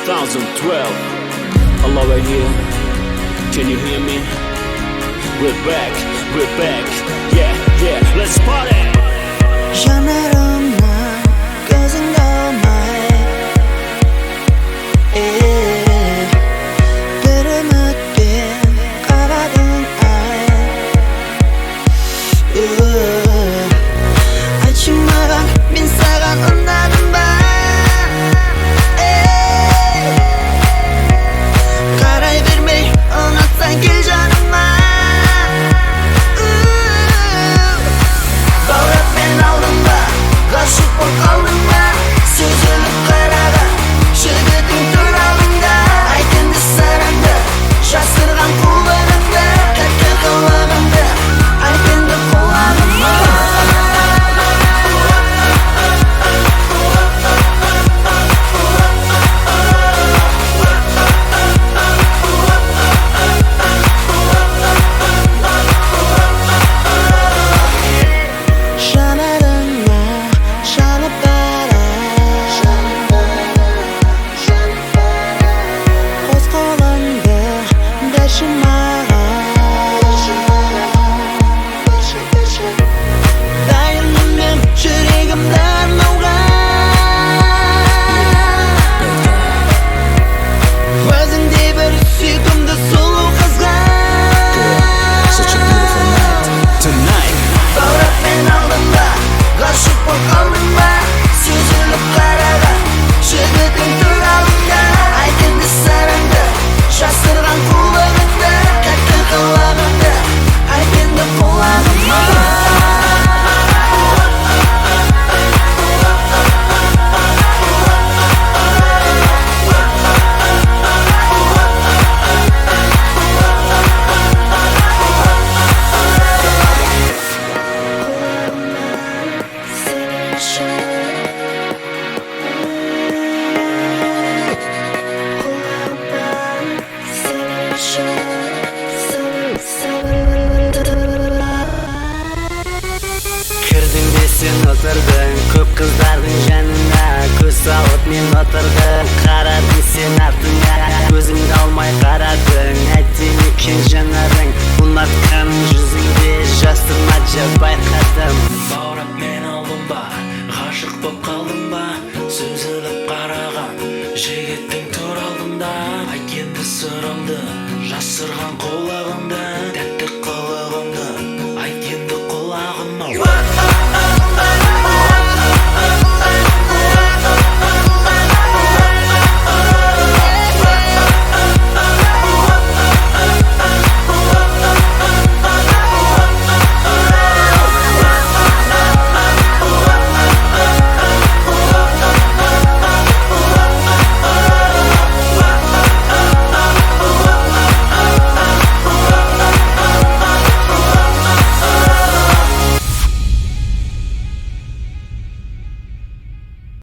2012. Hello right here. Can you hear me? We're back, yeah, let's party. жанарымнан көзіңді алмай бір үмітпен қарадың ай айтшы маған мен саған ұнадым ба қарай бермей ұнатсаң кел жаныма баурапмен алдың ба ғашық боп қалдың ба сүзіліп қараған жігітің туралыңда айт енді сырыңды жасырған қулығыңды тәтті қылығыңды айт енді құлағыма жанарыңа жанып бара қос қолыңды берші маған дайынмын мен жүрегімді арнауға өзіңдей бір сүйкімді сұлу қызға баурапмен алдың ба ғашық боп қалдың ба сүзіліп қараған жігітің туралыңда айт енді сырыңды жасырған қулығыңды тәтті қылығыңды айт енді құлағыма кірдің де сен отырдың көп қыздардың жанына көз салып мен отырдым қарадың сен артыңа көзіңді алмай қарадың әдемі екен жанарың ұнатқаның жүзіңде жасырмашы байқадым баурапмен алдың ба ғашық боп қалдың ба сүзіліп қараған жігіттің туралыңда айт енді сырыңды жасырған қолы